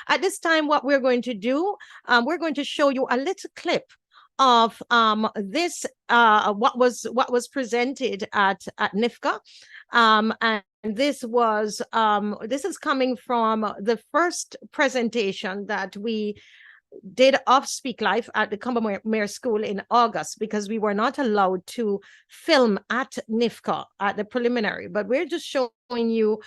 At this time, what we're going to do, we're going to show you a little clip of this what was presented at NIFCA, and this is coming from the first presentation that we did of Speak Life at the Combermere School in August, because we were not allowed to film at NIFCA at the preliminary, but we're just showing you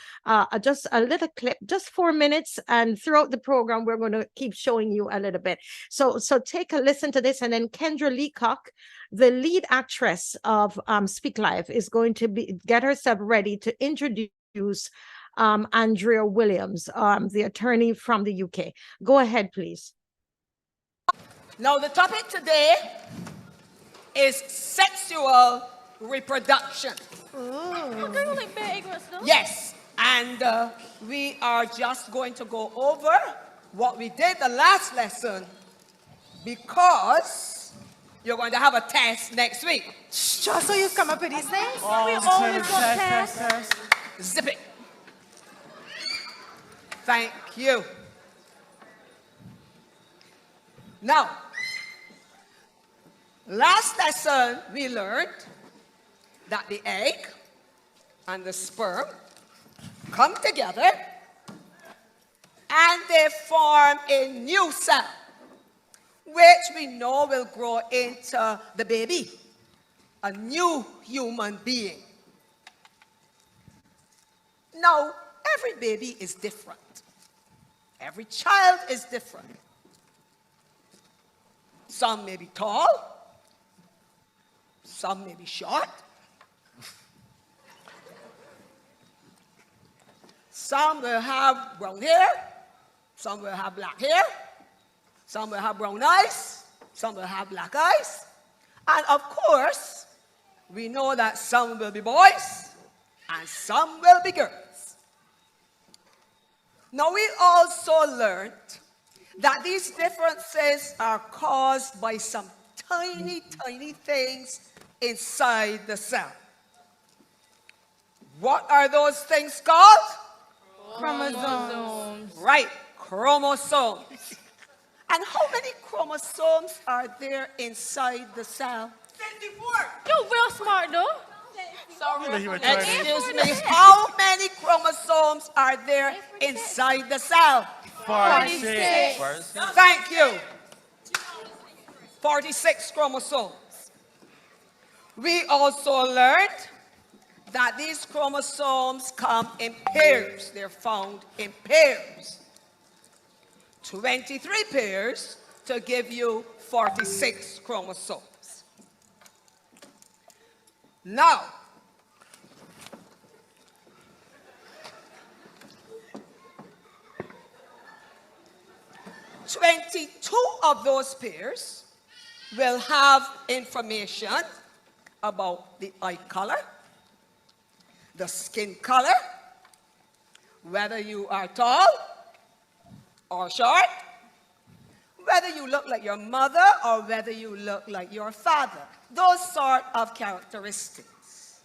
just a little clip, just 4 minutes, and throughout the program we're going to keep showing you a little bit. So take a listen to this, and then Kendra Leacock, the lead actress of Speak Life, is going to get herself ready to introduce Andrea Williams, the attorney from the UK. Go ahead, please. Now, the topic today is sexual reproduction. Yes, and we are just going to go over what we did the last lesson, because you're going to have a test next week. Just so you come up with these things? Oh, we always got tests. Zip it. Thank you. Now, last lesson we learned that the egg and the sperm come together and they form a new cell, which we know will grow into the baby, a new human being. Now, every baby is different. Every child is different. Some may be tall, some may be short, some will have brown hair, some will have black hair, some will have brown eyes, some will have black eyes, and of course, we know that some will be boys and some will be girls. Now, we also learned that these differences are caused by some tiny, tiny things inside the cell. What are those things called? Chromosomes. Right, chromosomes. And how many chromosomes are there inside the cell? 54. You're real smart, though. Excuse me, how many chromosomes are there inside the cell? 46. Thank you. 46 chromosomes. We also learned that these chromosomes come in pairs. They're found in pairs. 23 pairs to give you 46 chromosomes. Now, of those pairs will have information about the eye color, the skin color, whether you are tall or short, whether you look like your mother or whether you look like your father. Those sort of characteristics.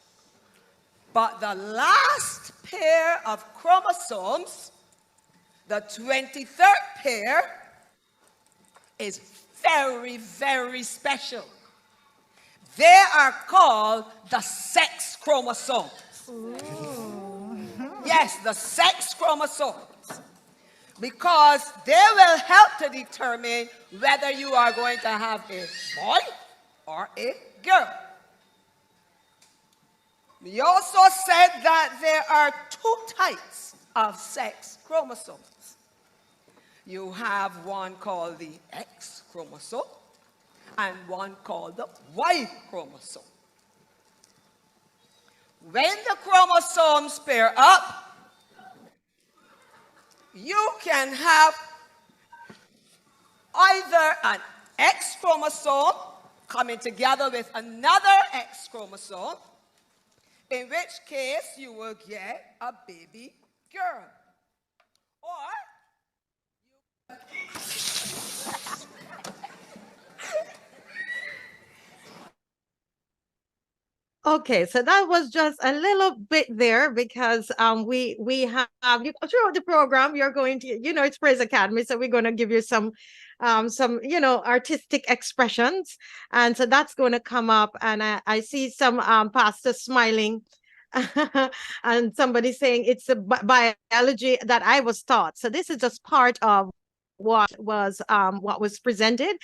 But the last pair of chromosomes, the 23rd pair, is very, very special. They are called the sex chromosomes. Yes, the sex chromosomes. Because they will help to determine whether you are going to have a boy or a girl. We also said that there are two types of sex chromosomes. You have one called the X chromosome and one called the Y chromosome. When the chromosomes pair up, you can have either an X chromosome coming together with another X chromosome, in which case you will get a baby girl. Or Okay, so that was just a little bit there because we have you throughout the program you're going to it's Praise Academy, so we're going to give you some artistic expressions, and so that's going to come up, and I see some pastors smiling and somebody saying it's a biology that I was taught. So this is just part of what was presented.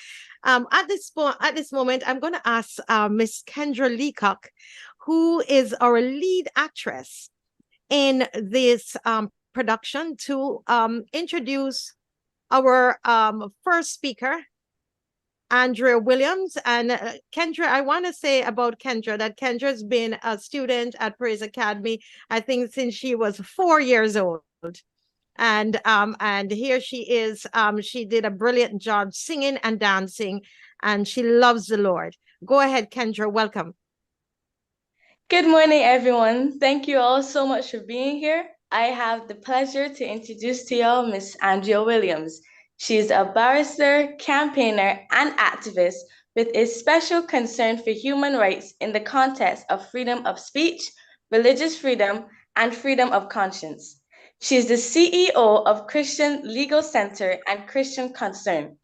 At this moment, I'm going to ask Miss Kendra Leacock, who is our lead actress in this production, to introduce our first speaker, Andrea Williams. And Kendra, I want to say about Kendra that Kendra's been a student at Praise Academy, I think, since she was 4 years old. And here she is. She did a brilliant job singing and dancing, and she loves the Lord. Go ahead, Kendra. Welcome. Good morning, everyone. Thank you all so much for being here. I have the pleasure to introduce to y'all Miss Andrea Williams. She's a barrister, campaigner, and activist with a special concern for human rights in the context of freedom of speech, religious freedom, and freedom of conscience. She is the CEO of Christian Legal Center and Christian Concern,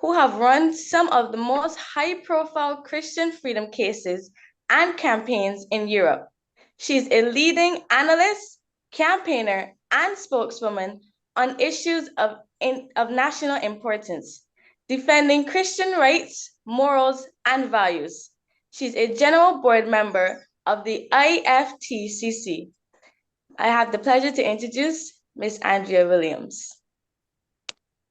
who have run some of the most high-profile Christian freedom cases and campaigns in Europe. She's a leading analyst, campaigner, and spokeswoman on issues of national importance, defending Christian rights, morals, and values. She's a general board member of the IFTCC. I have the pleasure to introduce Miss Andrea Williams.